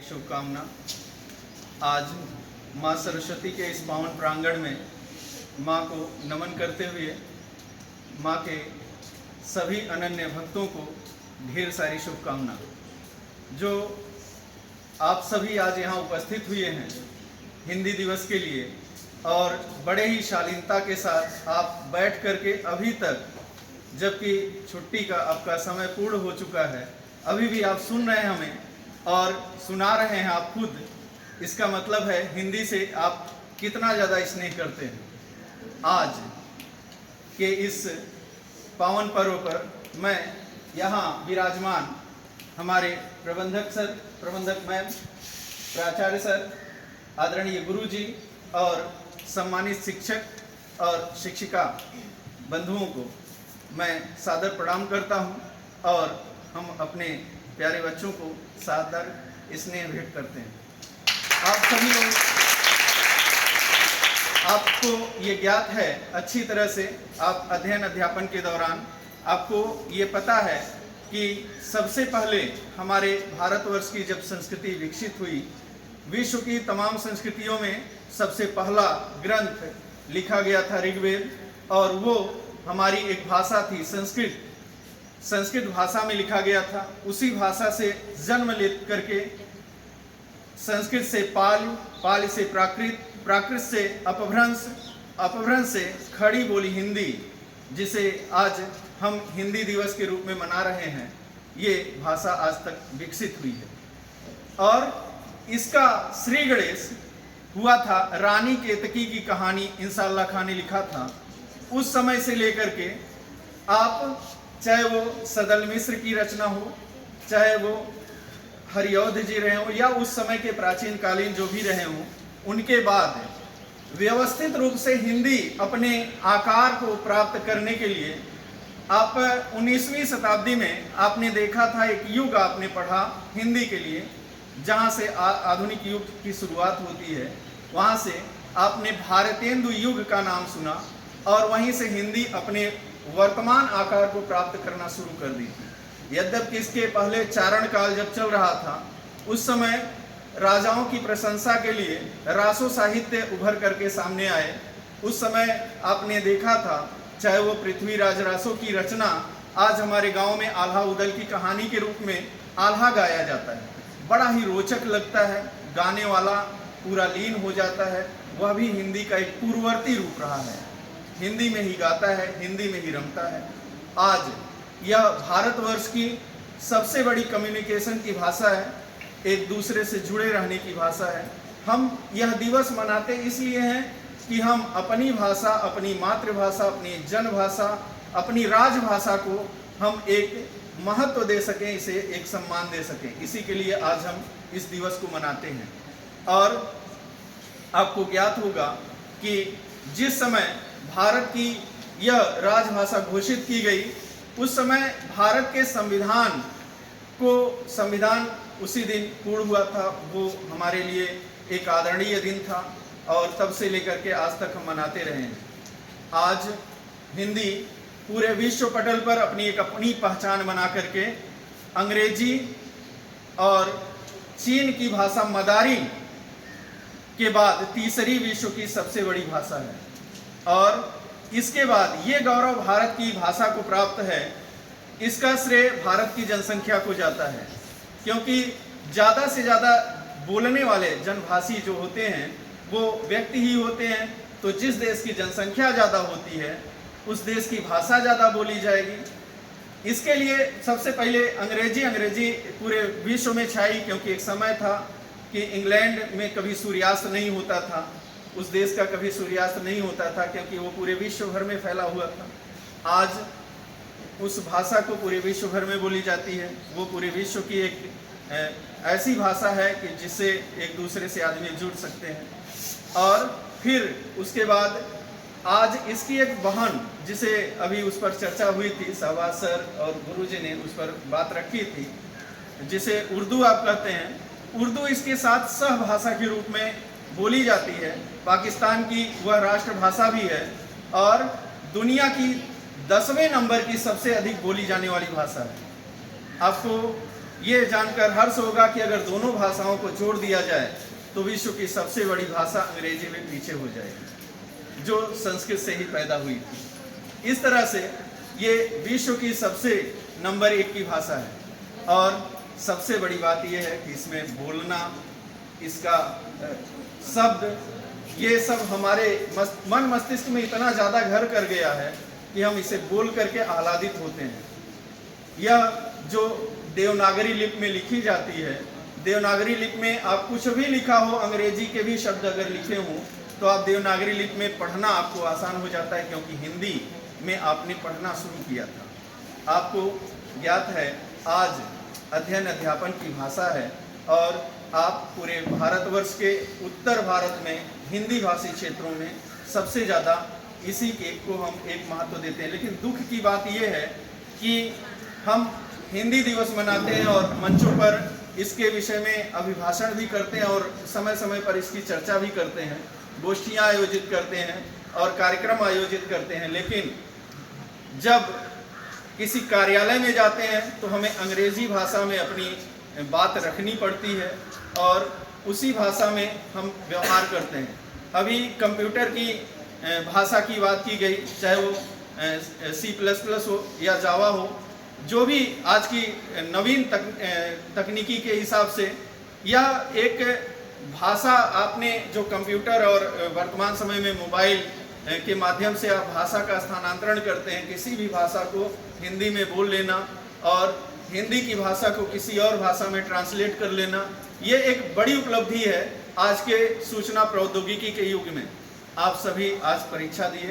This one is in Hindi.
शुभकामना। आज माँ सरस्वती के इस पावन प्रांगण में माँ को नमन करते हुए माँ के सभी अनन्य भक्तों को ढेर सारी शुभकामना। जो आप सभी आज यहाँ उपस्थित हुए हैं हिंदी दिवस के लिए और बड़े ही शालीनता के साथ आप बैठ करके अभी तक, जबकि छुट्टी का आपका समय पूर्ण हो चुका है, अभी भी आप सुन रहे हैं हमें और सुना रहे हैं आप खुद। इसका मतलब है हिंदी से आप कितना ज़्यादा स्नेह करते हैं। आज के इस पावन पर्व पर मैं यहाँ विराजमान हमारे प्रबंधक सर, प्रबंधक मैम, प्राचार्य सर, आदरणीय गुरुजी और सम्मानित शिक्षक और शिक्षिका बंधुओं को मैं सादर प्रणाम करता हूं और हम अपने प्यारे बच्चों को सादर स्नेह भेंट करते हैं। आप सभी लोग, आपको ये ज्ञात है अच्छी तरह से, आप अध्ययन अध्यापन के दौरान आपको ये पता है कि सबसे पहले हमारे भारतवर्ष की जब संस्कृति विकसित हुई, विश्व की तमाम संस्कृतियों में सबसे पहला ग्रंथ लिखा गया था ऋग्वेद, और वो हमारी एक भाषा थी संस्कृत। संस्कृत भाषा में लिखा गया था। उसी भाषा से जन्म ले करके संस्कृत से पाल, पाल से प्राकृत, प्राकृत से अपभ्रंश, अपभ्रंश से खड़ी बोली हिंदी, जिसे आज हम हिंदी दिवस के रूप में मना रहे हैं। ये भाषा आज तक विकसित हुई है और इसका श्री गणेश हुआ था। रानी केतकी की कहानी इंशाअल्लाह खां ने लिखा था। उस समय से लेकर के आप, चाहे वो सदल मिश्र की रचना हो, चाहे वो हरिऔध जी रहे हो, या उस समय के प्राचीन कालीन जो भी रहे हों, उनके बाद व्यवस्थित रूप से हिंदी अपने आकार को प्राप्त करने के लिए आप 19वीं शताब्दी में आपने देखा था, एक युग आपने पढ़ा हिंदी के लिए, जहाँ से आधुनिक युग की शुरुआत होती है। वहाँ से आपने भारतेंदु युग का नाम सुना और वहीं से हिंदी अपने वर्तमान आकार को प्राप्त करना शुरू कर दी थी। यद्यपि इसके पहले चारण काल जब चल रहा था, उस समय राजाओं की प्रशंसा के लिए रासो साहित्य उभर करके सामने आए। उस समय आपने देखा था, चाहे वो पृथ्वीराज रासो की रचना आज हमारे गांव में आल्हा उदल की कहानी के रूप में आल्हा गाया जाता है। बड़ा ही रोचक लगता है, गाने वाला पूरा लीन हो जाता है। वह भी हिंदी का एक पूर्ववर्ती रूप रहा है। हिंदी में ही गाता है, हिंदी में ही रमता है। आज यह भारतवर्ष की सबसे बड़ी कम्युनिकेशन की भाषा है, एक दूसरे से जुड़े रहने की भाषा है। हम यह दिवस मनाते इसलिए हैं कि हम अपनी भाषा, अपनी मातृभाषा, अपनी जनभाषा, अपनी राजभाषा को हम एक महत्व दे सकें, इसे एक सम्मान दे सकें। इसी के लिए आज हम इस दिवस को मनाते हैं। और आपको ज्ञात होगा कि जिस समय भारत की यह राजभाषा घोषित की गई, उस समय भारत के संविधान उसी दिन पूर्ण हुआ था। वो हमारे लिए एक आदरणीय दिन था और तब से लेकर के आज तक हम मनाते रहे हैं। आज हिंदी पूरे विश्व पटल पर अपनी पहचान बना करके अंग्रेजी और चीन की भाषा मदारी के बाद तीसरी विश्व की सबसे बड़ी भाषा है। और इसके बाद ये गौरव भारत की भाषा को प्राप्त है। इसका श्रेय भारत की जनसंख्या को जाता है, क्योंकि ज़्यादा से ज़्यादा बोलने वाले जनभाषी जो होते हैं वो व्यक्ति ही होते हैं। तो जिस देश की जनसंख्या ज़्यादा होती है, उस देश की भाषा ज़्यादा बोली जाएगी। इसके लिए सबसे पहले अंग्रेजी पूरे विश्व में छाई, क्योंकि एक समय था कि इंग्लैंड में कभी सूर्यास्त नहीं होता था। उस देश का कभी सूर्यास्त नहीं होता था, क्योंकि वो पूरे विश्व भर में फैला हुआ था। आज उस भाषा को पूरे विश्व भर में बोली जाती है। वो पूरे विश्व की एक ऐसी भाषा है कि जिससे एक दूसरे से आदमी जुड़ सकते हैं। और फिर उसके बाद आज इसकी एक बहन, जिसे अभी उस पर चर्चा हुई थी, शहबाज सर और गुरुजी ने उस पर बात रखी थी, जिसे उर्दू आप कहते हैं। उर्दू इसके साथ सहभाषा के रूप में बोली जाती है। पाकिस्तान की वह राष्ट्रभाषा भी है और दुनिया की 10वें नंबर की सबसे अधिक बोली जाने वाली भाषा है। आपको ये जानकर हर्ष होगा कि अगर दोनों भाषाओं को जोड़ दिया जाए तो विश्व की सबसे बड़ी भाषा अंग्रेजी में पीछे हो जाएगी, जो संस्कृत से ही पैदा हुई थी। इस तरह से ये विश्व की सबसे नंबर 1 की भाषा है। और सबसे बड़ी बात यह है कि इसमें बोलना, इसका शब्द, ये सब हमारे मन मस्तिष्क में इतना ज़्यादा घर कर गया है कि हम इसे बोल करके आह्लादित होते हैं। यह जो देवनागरी लिपि में लिखी जाती है, देवनागरी लिपि में आप कुछ भी लिखा हो, अंग्रेजी के भी शब्द अगर लिखे हों तो आप देवनागरी लिपि में पढ़ना आपको आसान हो जाता है, क्योंकि हिंदी में आपने पढ़ना शुरू किया था। आपको ज्ञात है आज अध्ययन अध्यापन की भाषा है और आप पूरे भारतवर्ष के उत्तर भारत में हिंदी भाषी क्षेत्रों में सबसे ज़्यादा इसी को हम एक महत्व देते हैं। लेकिन दुख की बात यह है कि हम हिंदी दिवस मनाते हैं और मंचों पर इसके विषय में अभिभाषण भी करते हैं और समय समय पर इसकी चर्चा भी करते हैं, गोष्ठियाँ आयोजित करते हैं और कार्यक्रम आयोजित करते हैं। लेकिन जब किसी कार्यालय में जाते हैं तो हमें अंग्रेजी भाषा में अपनी बात रखनी पड़ती है और उसी भाषा में हम व्यवहार करते हैं। अभी कंप्यूटर की भाषा की बात की गई, चाहे वो C++ हो या जावा हो, जो भी आज की नवीन तकनीकी के हिसाब से यह एक भाषा, आपने जो कंप्यूटर और वर्तमान समय में मोबाइल के माध्यम से आप भाषा का स्थानांतरण करते हैं, किसी भी भाषा को हिंदी में बोल लेना और हिंदी की भाषा को किसी और भाषा में ट्रांसलेट कर लेना, ये एक बड़ी उपलब्धि है आज के सूचना प्रौद्योगिकी के युग में। आप सभी आज परीक्षा दिए।